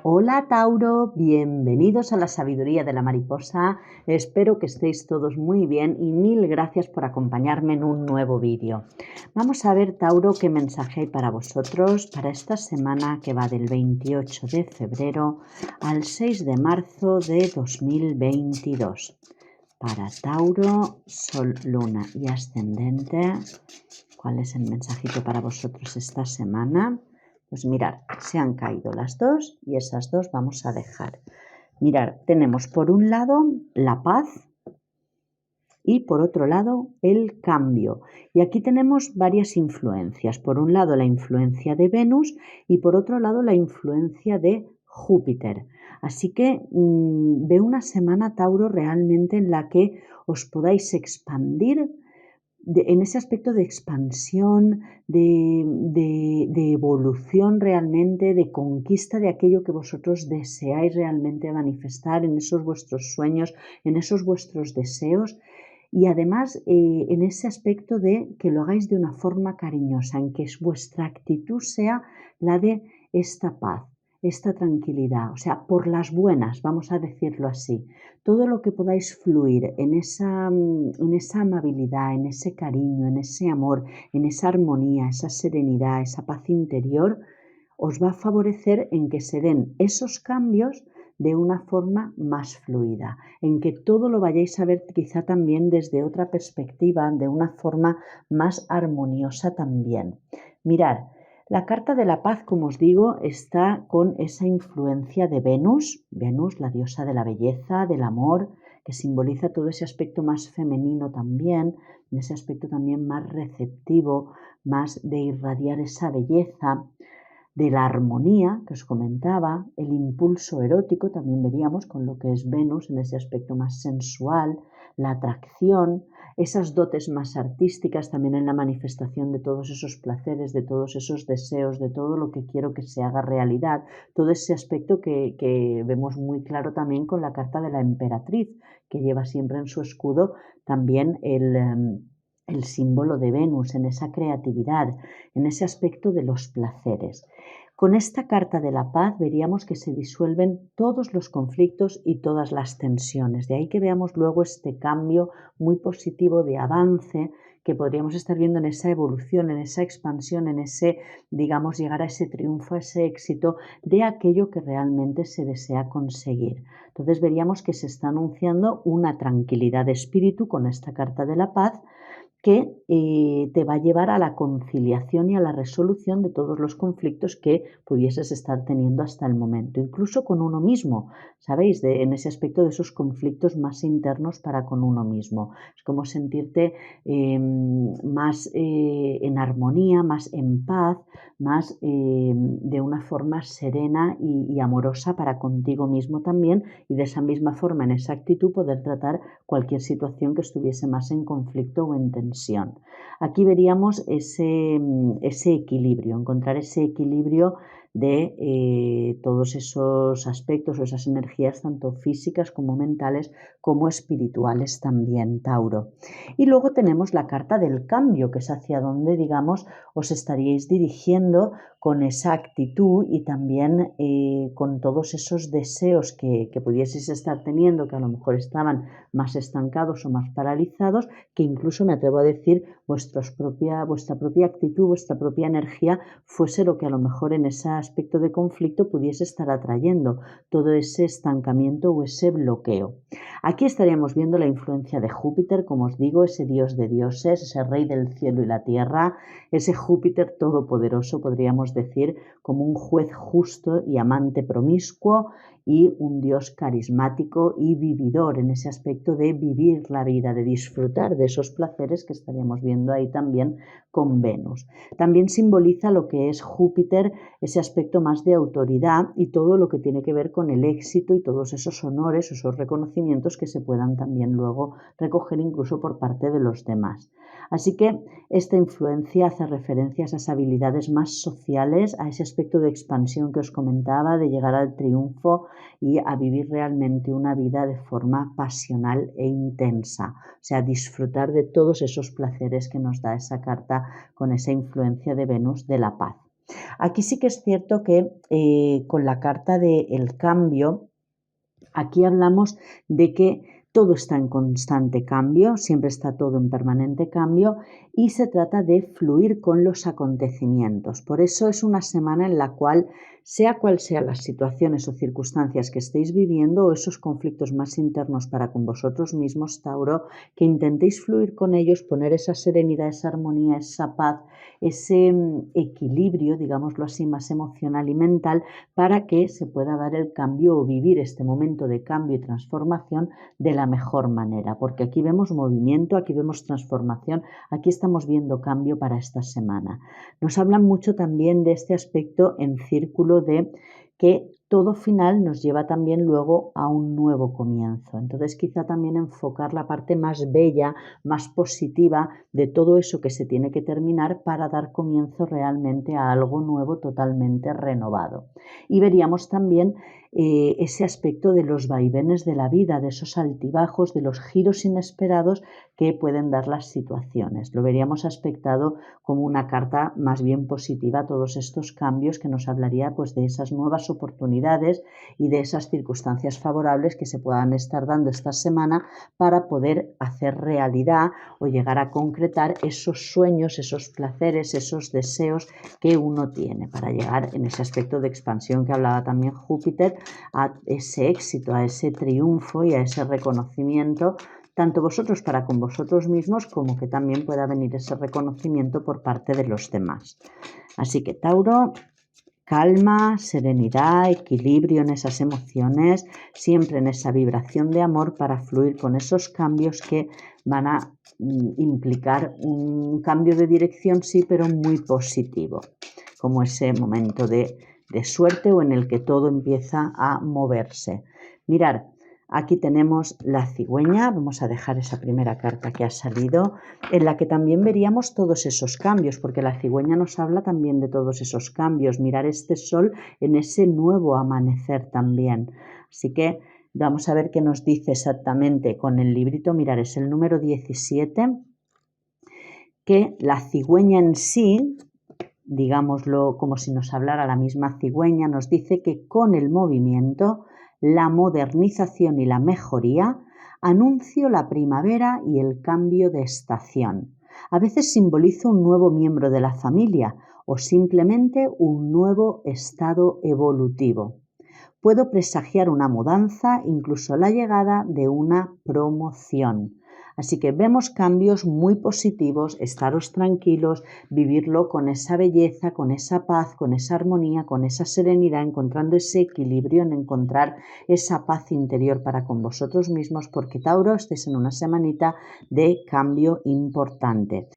Hola Tauro, bienvenidos a la sabiduría de la mariposa. Espero que estéis todos muy bien y mil gracias por acompañarme en un nuevo vídeo. Vamos a ver, Tauro, qué mensaje hay para vosotros para esta semana que va del 28 de febrero al 6 de marzo de 2022. Para Tauro, Sol, Luna y Ascendente, ¿cuál es el mensajito para vosotros esta semana? Pues mirad, se han caído las dos y esas dos vamos a dejar. Mirad, tenemos por un lado la paz y por otro lado el cambio. Y aquí tenemos varias influencias. Por un lado la influencia de Venus y por otro lado la influencia de Júpiter. Así que veo una semana, Tauro, realmente en la que os podáis expandir en ese aspecto de expansión, de evolución realmente, de conquista de aquello que vosotros deseáis realmente manifestar, en esos vuestros sueños, en esos vuestros deseos. Y además en ese aspecto de que lo hagáis de una forma cariñosa, en que vuestra actitud sea la de esta paz, esta tranquilidad, o sea, por las buenas, vamos a decirlo así. Todo lo que podáis fluir en esa amabilidad, en ese cariño, en ese amor, en esa armonía, esa serenidad, esa paz interior, os va a favorecer en que se den esos cambios de una forma más fluida, en que todo lo vayáis a ver quizá también desde otra perspectiva, de una forma más armoniosa también. Mirad, la carta de la paz, como os digo, está con esa influencia de Venus, la diosa de la belleza, del amor, que simboliza todo ese aspecto más femenino también, ese aspecto también más receptivo, más de irradiar esa belleza, de la armonía que os comentaba, el impulso erótico, también veríamos con lo que es Venus en ese aspecto más sensual, la atracción, esas dotes más artísticas también en la manifestación de todos esos placeres, de todos esos deseos, de todo lo que quiero que se haga realidad, todo ese aspecto que vemos muy claro también con la carta de la emperatriz, que lleva siempre en su escudo también el símbolo de Venus, en esa creatividad, en ese aspecto de los placeres. Con esta carta de la paz veríamos que se disuelven todos los conflictos y todas las tensiones. De ahí que veamos luego este cambio muy positivo de avance que podríamos estar viendo en esa evolución, en esa expansión, en ese, digamos, llegar a ese triunfo, a ese éxito de aquello que realmente se desea conseguir. Entonces veríamos que se está anunciando una tranquilidad de espíritu con esta carta de la paz, que te va a llevar a la conciliación y a la resolución de todos los conflictos que pudieses estar teniendo hasta el momento, incluso con uno mismo, ¿sabéis? En ese aspecto de esos conflictos más internos para con uno mismo. Es como sentirte más en armonía, más en paz, más de una forma serena y amorosa para contigo mismo también, y de esa misma forma, en esa actitud, poder tratar cualquier situación que estuviese más en conflicto o en tensión. Aquí veríamos ese equilibrio, encontrar ese equilibrio de todos esos aspectos o esas energías, tanto físicas como mentales como espirituales también, Tauro. Y luego tenemos la carta del cambio, que es hacia donde, digamos, os estaríais dirigiendo con esa actitud y también con todos esos deseos que pudieseis estar teniendo, que a lo mejor estaban más estancados o más paralizados, que incluso me atrevo a decir vuestra propia actitud, vuestra propia energía fuese lo que a lo mejor en ese aspecto de conflicto pudiese estar atrayendo todo ese estancamiento o ese bloqueo. Aquí estaríamos viendo la influencia de Júpiter, como os digo, ese dios de dioses, ese rey del cielo y la tierra, ese Júpiter todopoderoso, podríamos decir, como un juez justo y amante promiscuo, y un dios carismático y vividor, en ese aspecto de vivir la vida, de disfrutar de esos placeres que estaríamos viendo ahí también con Venus. También simboliza lo que es Júpiter, ese aspecto más de autoridad y todo lo que tiene que ver con el éxito y todos esos honores, esos reconocimientos que se puedan también luego recoger incluso por parte de los demás. Así que esta influencia hace referencia a esas habilidades más sociales, a ese aspecto de expansión que os comentaba, de llegar al triunfo y a vivir realmente una vida de forma pasional e intensa. O sea, disfrutar de todos esos placeres que nos da esa carta con esa influencia de Venus de la paz. Aquí sí que es cierto que con la carta del cambio, aquí hablamos de que todo está en constante cambio, siempre está todo en permanente cambio y se trata de fluir con los acontecimientos. Por eso es una semana en la cual, sea cual sean las situaciones o circunstancias que estéis viviendo o esos conflictos más internos para con vosotros mismos, Tauro, que intentéis fluir con ellos, poner esa serenidad, esa armonía, esa paz, ese equilibrio, digámoslo así, más emocional y mental, para que se pueda dar el cambio o vivir este momento de cambio y transformación de la mejor manera, porque aquí vemos movimiento, aquí vemos transformación, aquí estamos viendo cambio para esta semana. Nos hablan mucho también de este aspecto en círculo de que todo final nos lleva también luego a un nuevo comienzo. Entonces quizá también enfocar la parte más bella, más positiva de todo eso que se tiene que terminar para dar comienzo realmente a algo nuevo totalmente renovado. Y veríamos también ese aspecto de los vaivenes de la vida, de esos altibajos, de los giros inesperados que pueden dar las situaciones. Lo veríamos aspectado como una carta más bien positiva a todos estos cambios, que nos hablaría pues de esas nuevas oportunidades y de esas circunstancias favorables que se puedan estar dando esta semana para poder hacer realidad o llegar a concretar esos sueños, esos placeres, esos deseos que uno tiene para llegar en ese aspecto de expansión que hablaba también Júpiter, a ese éxito, a ese triunfo y a ese reconocimiento, tanto vosotros para con vosotros mismos como que también pueda venir ese reconocimiento por parte de los demás. Así que Tauro, calma, serenidad, equilibrio en esas emociones, siempre en esa vibración de amor para fluir con esos cambios que van a implicar un cambio de dirección, sí, pero muy positivo, como ese momento de suerte o en el que todo empieza a moverse. Mirar, aquí tenemos la cigüeña, vamos a dejar esa primera carta que ha salido, en la que también veríamos todos esos cambios, porque la cigüeña nos habla también de todos esos cambios, mirar este sol en ese nuevo amanecer también. Así que vamos a ver qué nos dice exactamente con el librito. Mirar, es el número 17, que la cigüeña en sí, digámoslo como si nos hablara la misma cigüeña, nos dice que con el movimiento, la modernización y la mejoría, anuncio la primavera y el cambio de estación. A veces simboliza un nuevo miembro de la familia o simplemente un nuevo estado evolutivo. Puedo presagiar una mudanza, incluso la llegada de una promoción. Así que vemos cambios muy positivos, estaros tranquilos, vivirlo con esa belleza, con esa paz, con esa armonía, con esa serenidad, encontrando ese equilibrio en encontrar esa paz interior para con vosotros mismos, porque Tauro, estáis en una semanita de cambio importante.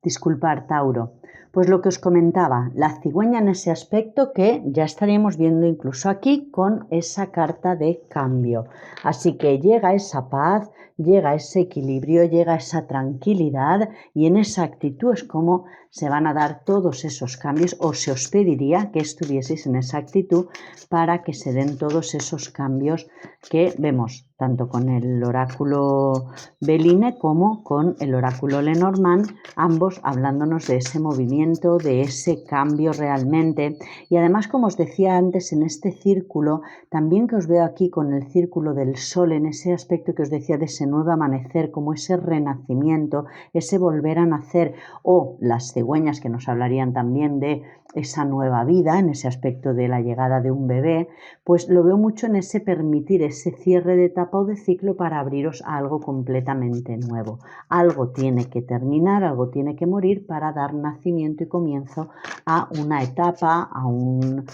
Disculpar, Tauro. Pues lo que os comentaba, la cigüeña en ese aspecto que ya estaríamos viendo incluso aquí con esa carta de cambio. Así que llega esa paz, llega ese equilibrio, llega esa tranquilidad y en esa actitud es como se van a dar todos esos cambios, o se os pediría que estuvieseis en esa actitud para que se den todos esos cambios que vemos tanto con el oráculo Beline como con el oráculo Lenormand, ambos hablándonos de ese movimiento, de ese cambio realmente. Y además, como os decía antes, en este círculo, también que os veo aquí con el círculo del sol, en ese aspecto que os decía de ese nuevo amanecer, como ese renacimiento, ese volver a nacer, o las cigüeñas que nos hablarían también de esa nueva vida, en ese aspecto de la llegada de un bebé, pues lo veo mucho en ese permitir ese cierre de etapa o de ciclo para abriros a algo completamente nuevo. Algo tiene que terminar, algo tiene que morir para dar nacimiento y comienzo a una etapa, a un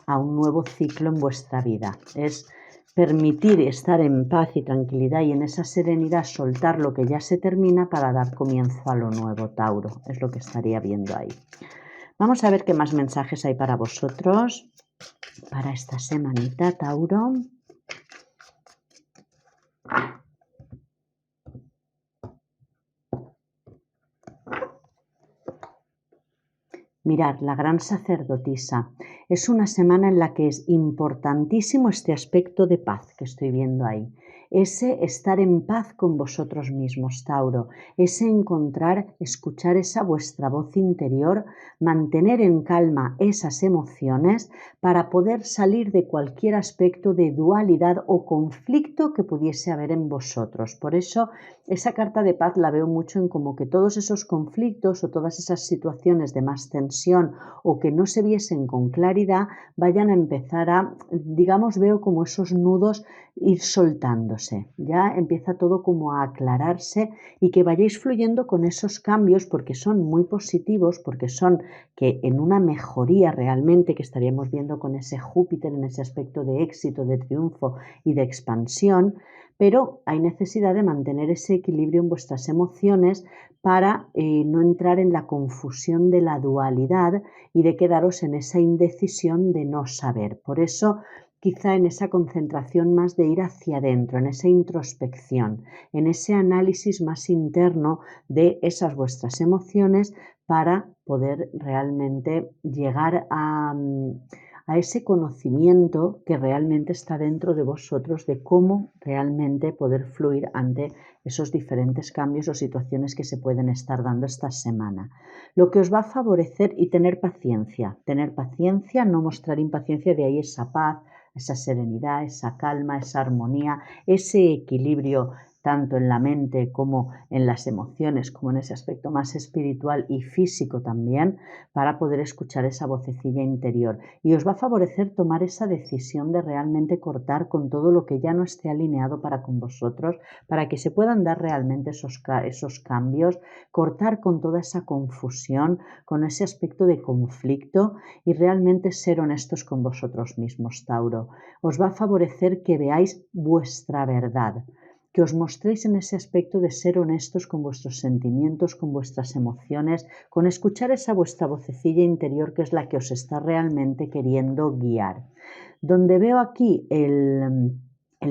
nuevo ciclo en vuestra vida. Es permitir estar en paz y tranquilidad y en esa serenidad soltar lo que ya se termina para dar comienzo a lo nuevo, Tauro. Es lo que estaría viendo ahí. Vamos a ver qué más mensajes hay para vosotros para esta semanita, Tauro. Mirad, la gran sacerdotisa. Es una semana en la que es importantísimo este aspecto de paz que estoy viendo ahí. ese estar en paz con vosotros mismos, Tauro, ese encontrar, escuchar esa vuestra voz interior, mantener en calma esas emociones para poder salir de cualquier aspecto de dualidad o conflicto que pudiese haber en vosotros. Por eso esa carta de paz la veo mucho en como que todos esos conflictos o todas esas situaciones de más tensión o que no se viesen con claridad vayan a empezar a, digamos, veo como esos nudos ir soltándose, ya empieza todo como a aclararse y que vayáis fluyendo con esos cambios porque son muy positivos, porque son que en una mejoría realmente que estaríamos viendo con ese Júpiter en ese aspecto de éxito, de triunfo y de expansión, pero hay necesidad de mantener ese equilibrio en vuestras emociones para no entrar en la confusión de la dualidad y de quedaros en esa indecisión de no saber. Por eso quizá en esa concentración más de ir hacia adentro, en esa introspección, en ese análisis más interno de esas vuestras emociones para poder realmente llegar a ese conocimiento que realmente está dentro de vosotros de cómo realmente poder fluir ante esos diferentes cambios o situaciones que se pueden estar dando esta semana. Lo que os va a favorecer y tener paciencia, no mostrar impaciencia, de ahí esa paz, esa serenidad, esa calma, esa armonía, ese equilibrio tanto en la mente como en las emociones, como en ese aspecto más espiritual y físico también, para poder escuchar esa vocecilla interior. Y os va a favorecer tomar esa decisión de realmente cortar con todo lo que ya no esté alineado para con vosotros, para que se puedan dar realmente esos cambios, cortar con toda esa confusión, con ese aspecto de conflicto y realmente ser honestos con vosotros mismos, Tauro. Os va a favorecer que veáis vuestra verdad, que os mostréis en ese aspecto de ser honestos con vuestros sentimientos, con vuestras emociones, con escuchar esa vuestra vocecilla interior que es la que os está realmente queriendo guiar. Donde veo aquí el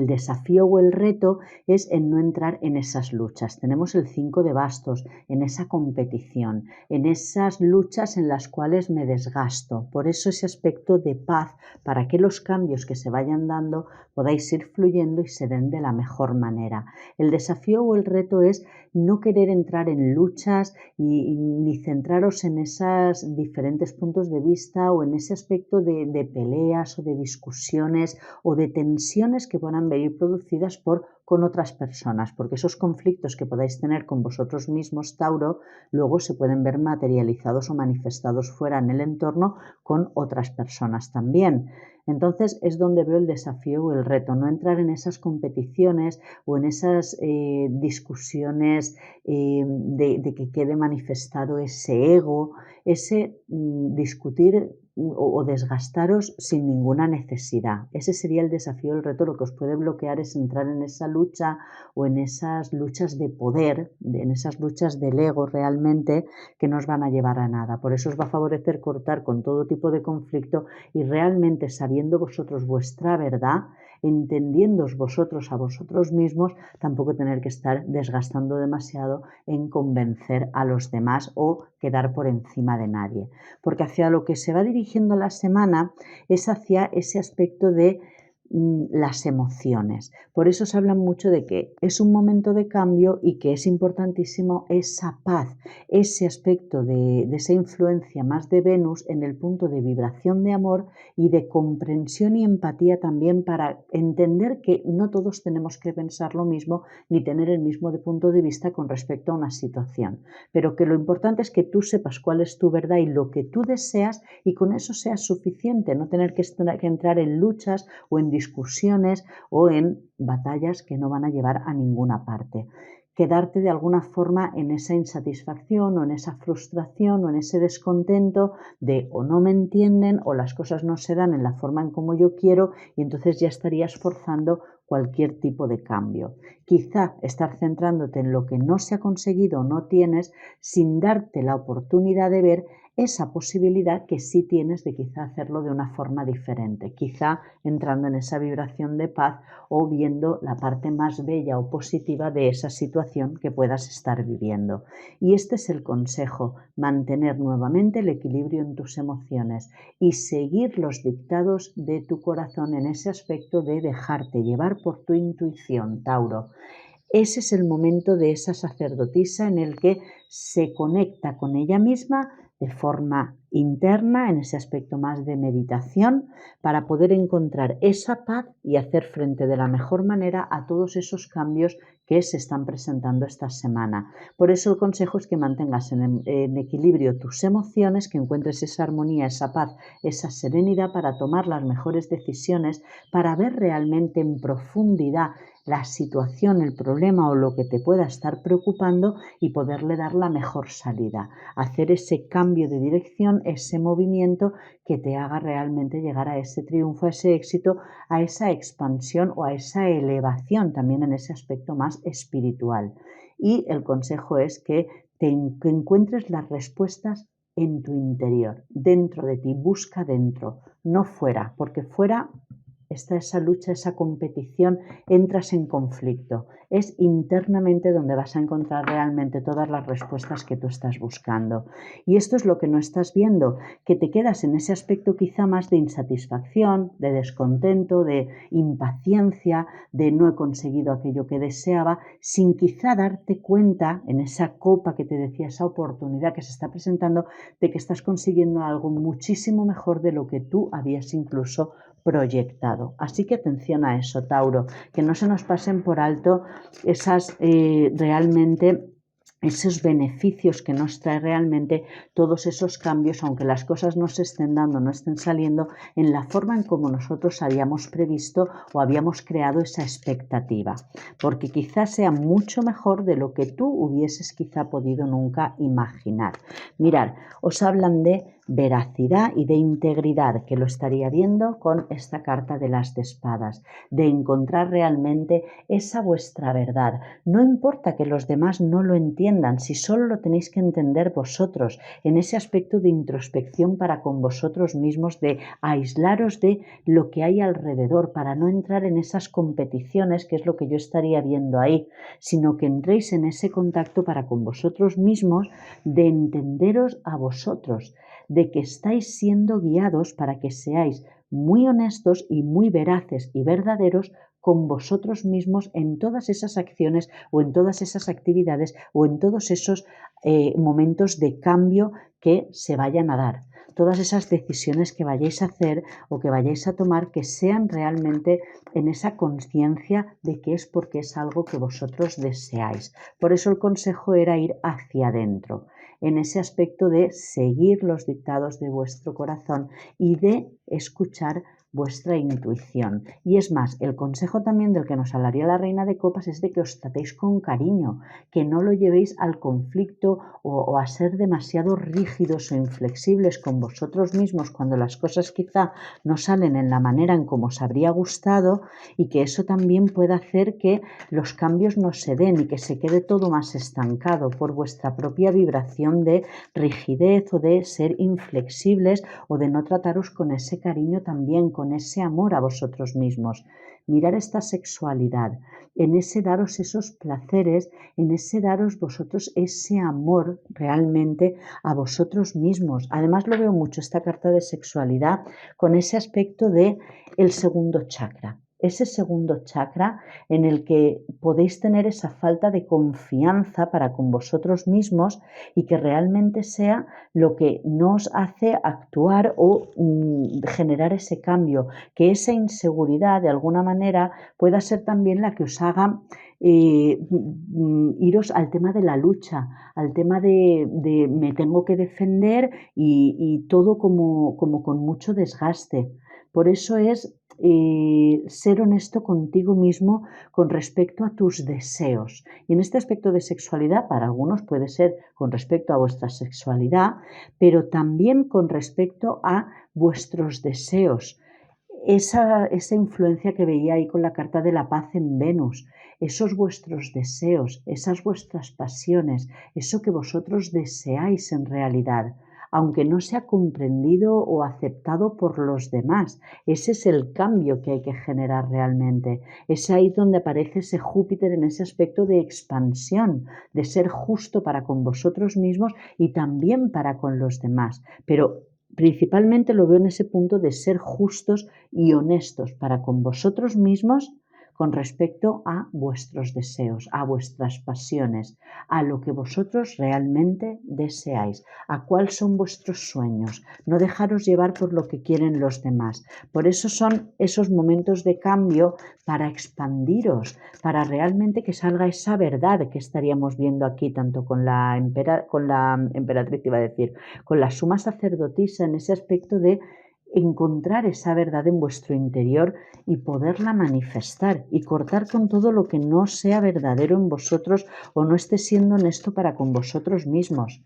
desafío o el reto es en no entrar en esas luchas. Tenemos el 5 de bastos, en esa competición, en esas luchas en las cuales me desgasto. Por eso ese aspecto de paz, para que los cambios que se vayan dando podáis ir fluyendo y se den de la mejor manera. El desafío o el reto es no querer entrar en luchas ni centraros en esos diferentes puntos de vista o en ese aspecto de peleas o de discusiones o de tensiones que puedan venir producidas con otras personas, porque esos conflictos que podáis tener con vosotros mismos, Tauro, luego se pueden ver materializados o manifestados fuera en el entorno con otras personas también. Entonces es donde veo el desafío o el reto, no entrar en esas competiciones o en esas discusiones de que quede manifestado ese ego, ese discutir o desgastaros sin ninguna necesidad. Ese sería el desafío, el reto. Lo que os puede bloquear es entrar en esa lucha o en esas luchas de poder, en esas luchas del ego realmente que no os van a llevar a nada. Por eso os va a favorecer cortar con todo tipo de conflicto y realmente sabiendo vosotros vuestra verdad, entendiéndoos vosotros a vosotros mismos, tampoco tener que estar desgastando demasiado en convencer a los demás o quedar por encima de nadie. Porque hacia lo que se va dirigiendo la semana es hacia ese aspecto de las emociones. Por eso se habla mucho de que es un momento de cambio y que es importantísimo esa paz, ese aspecto de esa influencia más de Venus en el punto de vibración de amor y de comprensión y empatía también para entender que no todos tenemos que pensar lo mismo ni tener el mismo punto de vista con respecto a una situación, pero que lo importante es que tú sepas cuál es tu verdad y lo que tú deseas y con eso sea suficiente, no tener que entrar en luchas o en discusiones o en batallas que no van a llevar a ninguna parte. Quedarte de alguna forma en esa insatisfacción o en esa frustración o en ese descontento de o no me entienden o las cosas no se dan en la forma en como yo quiero y entonces ya estarías forzando cualquier tipo de cambio. Quizá estar centrándote en lo que no se ha conseguido o no tienes sin darte la oportunidad de ver esa posibilidad que sí tienes de quizá hacerlo de una forma diferente, quizá entrando en esa vibración de paz o viendo la parte más bella o positiva de esa situación que puedas estar viviendo. Y este es el consejo, mantener nuevamente el equilibrio en tus emociones y seguir los dictados de tu corazón en ese aspecto de dejarte llevar por tu intuición, Tauro. Ese es el momento de esa sacerdotisa en el que se conecta con ella misma de forma interna, en ese aspecto más de meditación, para poder encontrar esa paz y hacer frente de la mejor manera a todos esos cambios que se están presentando esta semana. Por eso el consejo es que mantengas en equilibrio tus emociones, que encuentres esa armonía, esa paz, esa serenidad para tomar las mejores decisiones, para ver realmente en profundidad la situación, el problema o lo que te pueda estar preocupando y poderle dar la mejor salida. Hacer ese cambio de dirección, ese movimiento que te haga realmente llegar a ese triunfo, a ese éxito, a esa expansión o a esa elevación también en ese aspecto más espiritual. Y el consejo es que encuentres las respuestas en tu interior, dentro de ti, busca dentro, no fuera, porque fuera está esa lucha, esa competición, entras en conflicto. Es internamente donde vas a encontrar realmente todas las respuestas que tú estás buscando. Y esto es lo que no estás viendo, que te quedas en ese aspecto quizá más de insatisfacción, de descontento, de impaciencia, de no he conseguido aquello que deseaba, sin quizá darte cuenta en esa copa que te decía, esa oportunidad que se está presentando, de que estás consiguiendo algo muchísimo mejor de lo que tú habías incluso proyectado. Así que atención a eso, Tauro, que no se nos pasen por alto esas realmente esos beneficios que nos trae realmente todos esos cambios, aunque las cosas no se estén dando, no estén saliendo en la forma en como nosotros habíamos previsto o habíamos creado esa expectativa, porque quizás sea mucho mejor de lo que tú hubieses quizá podido nunca imaginar. Mirad, os hablan de veracidad y de integridad, que lo estaría viendo con esta carta de las de espadas, de encontrar realmente esa vuestra verdad. No importa que los demás no lo entiendan, si solo lo tenéis que entender vosotros, en ese aspecto de introspección para con vosotros mismos, de aislaros de lo que hay alrededor, para no entrar en esas competiciones, que es lo que yo estaría viendo ahí, sino que entréis en ese contacto para con vosotros mismos, de entenderos a vosotros, de que estáis siendo guiados para que seáis muy honestos y muy veraces y verdaderos con vosotros mismos en todas esas acciones o en todas esas actividades o en todos esos momentos de cambio que se vayan a dar. Todas esas decisiones que vayáis a hacer o que vayáis a tomar, que sean realmente en esa conciencia de que es porque es algo que vosotros deseáis. Por eso el consejo era ir hacia adentro, en ese aspecto de seguir los dictados de vuestro corazón y de escuchar vuestra intuición. Y es más, el consejo también del que nos hablaría la Reina de Copas es de que os tratéis con cariño, que no lo llevéis al conflicto o a ser demasiado rígidos o inflexibles con vosotros mismos cuando las cosas quizá no salen en la manera en como os habría gustado, y que eso también pueda hacer que los cambios no se den y que se quede todo más estancado por vuestra propia vibración de rigidez o de ser inflexibles o de no trataros con ese cariño también, con ese amor a vosotros mismos. Mirar esta sexualidad, en ese daros esos placeres, en ese daros vosotros ese amor realmente a vosotros mismos. Además lo veo mucho esta carta de sexualidad con ese aspecto de el segundo chakra. Ese segundo chakra en el que podéis tener esa falta de confianza para con vosotros mismos y que realmente sea lo que nos hace actuar o generar ese cambio, que esa inseguridad de alguna manera pueda ser también la que os haga iros al tema de la lucha, al tema de me tengo que defender y todo como con mucho desgaste. Por eso es ser honesto contigo mismo con respecto a tus deseos. Y en este aspecto de sexualidad, para algunos puede ser con respecto a vuestra sexualidad, pero también con respecto a vuestros deseos. Esa influencia que veía ahí con la carta de la paz en Venus, esos vuestros deseos, esas vuestras pasiones, eso que vosotros deseáis en realidad. aunque no sea comprendido o aceptado por los demás. Ese es el cambio que hay que generar realmente. Es ahí donde aparece ese Júpiter en ese aspecto de expansión, de ser justo para con vosotros mismos y también para con los demás. Pero principalmente lo veo en ese punto de ser justos y honestos para con vosotros mismos con respecto a vuestros deseos, a vuestras pasiones, a lo que vosotros realmente deseáis, a cuáles son vuestros sueños. No dejaros llevar por lo que quieren los demás. Por eso son esos momentos de cambio para expandiros, para realmente que salga esa verdad que estaríamos viendo aquí, tanto con la emperatriz, iba a decir, con la suma sacerdotisa, en ese aspecto de encontrar esa verdad en vuestro interior y poderla manifestar y cortar con todo lo que no sea verdadero en vosotros o no esté siendo honesto para con vosotros mismos.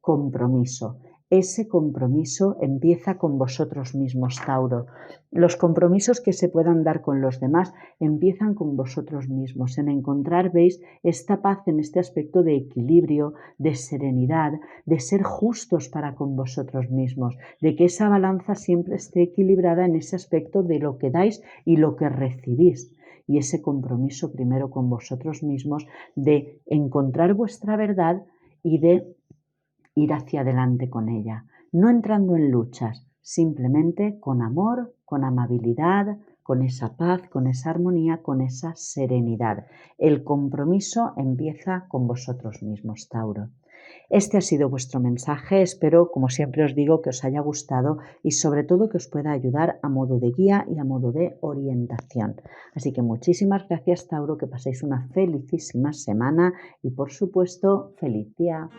Compromiso. Ese compromiso empieza con vosotros mismos, Tauro. Los compromisos que se puedan dar con los demás empiezan con vosotros mismos, en encontrar, veis, esta paz en este aspecto de equilibrio, de serenidad, de ser justos para con vosotros mismos, de que esa balanza siempre esté equilibrada en ese aspecto de lo que dais y lo que recibís. Y ese compromiso primero con vosotros mismos de encontrar vuestra verdad y de ir hacia adelante con ella, no entrando en luchas, simplemente con amor, con amabilidad, con esa paz, con esa armonía, con esa serenidad. El compromiso empieza con vosotros mismos, Tauro. Este ha sido vuestro mensaje, espero, como siempre os digo, que os haya gustado y sobre todo que os pueda ayudar a modo de guía y a modo de orientación. Así que muchísimas gracias, Tauro, que paséis una felicísima semana y por supuesto, feliz día.